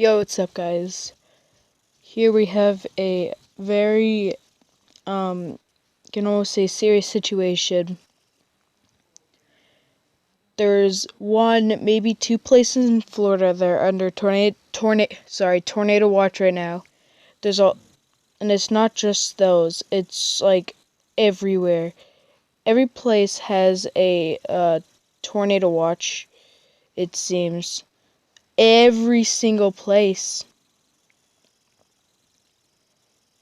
Yo, what's up, guys? Here we have a very, can almost say serious situation. There's one, maybe two places in Florida that are under tornado watch right now. And it's not just those. It's like everywhere. Every place has a tornado watch. It seems every single place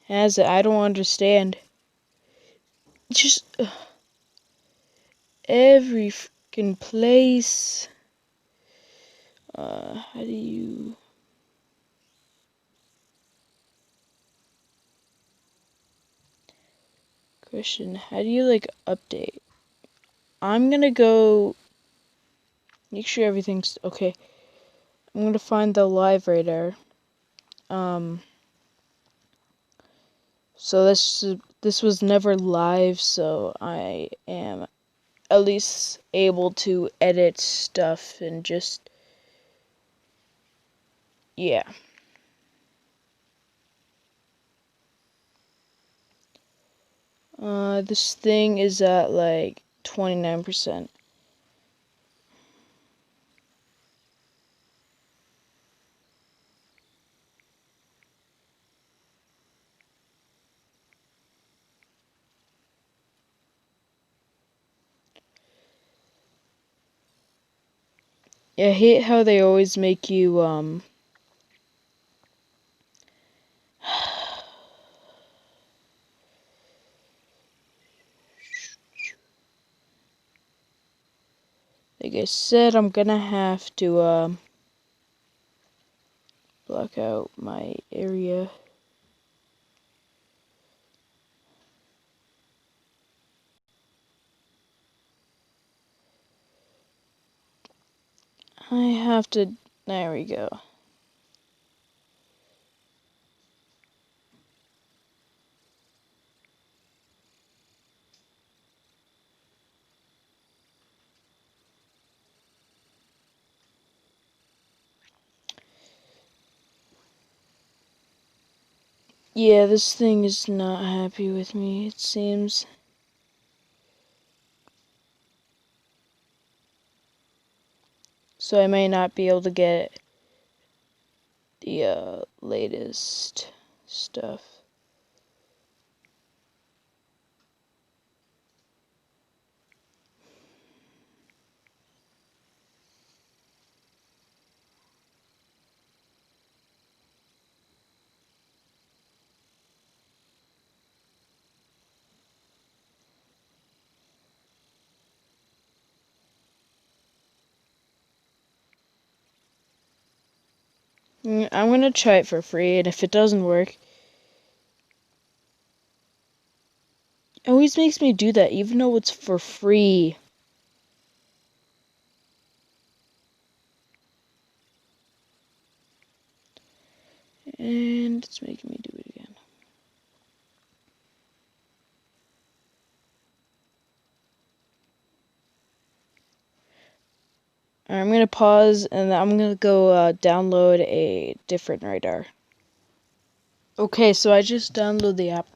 has it. I don't understand. Just every freaking place. How do you... Christian, how do you, update? I'm gonna go... Make sure everything's... Okay. I'm gonna find the live radar. So this was never live, so I am at least able to edit stuff and just... Yeah. This thing is at, 29%. Yeah, I hate how they always make you, like I said, I'm gonna have to, block out my area. I have to... There we go. Yeah, this thing is not happy with me, it seems. So I may not be able to get the latest stuff. I'm gonna try it for free, and if it doesn't work... It always makes me do that, even though it's for free. And it's making me do it again. Alright, I'm gonna pause, and I'm gonna go download a different radar. Okay, so I just downloaded the app.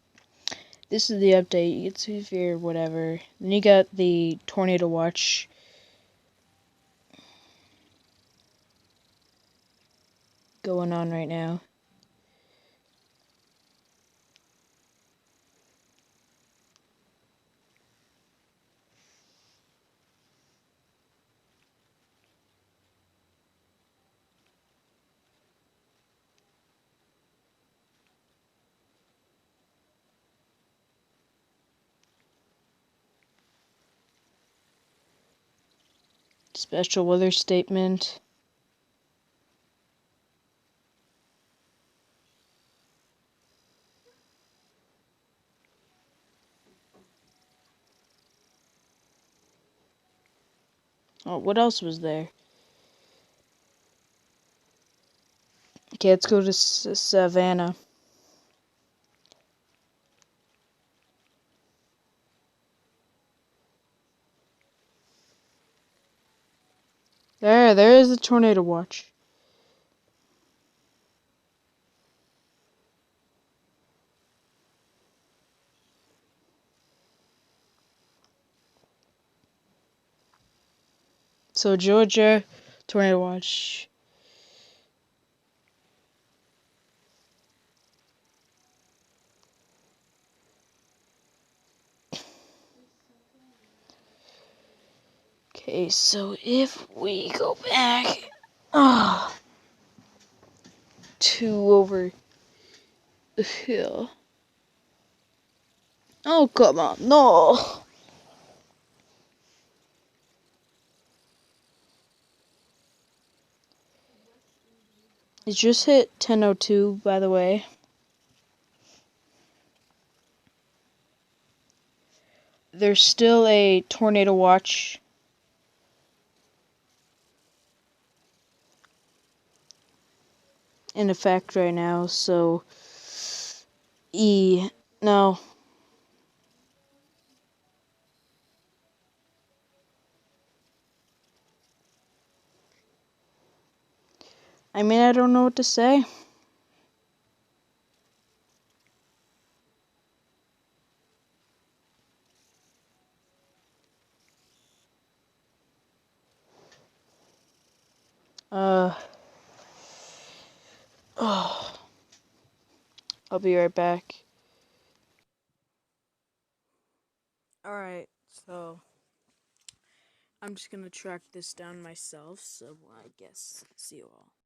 This is the update. You can see if you're whatever. Then you got the tornado watch going on right now. Special weather statement. Oh, what else was there? Okay, let's go to Savannah. There is the tornado watch. So Georgia, tornado watch. Okay, so if we go back, to over the hill. Oh, come on, no. It just hit 10:02, by the way. There's still a tornado watch in effect right now, so no. I mean, I don't know what to say. Oh, I'll be right back. Alright, so I'm just gonna track this down myself, so I guess see you all.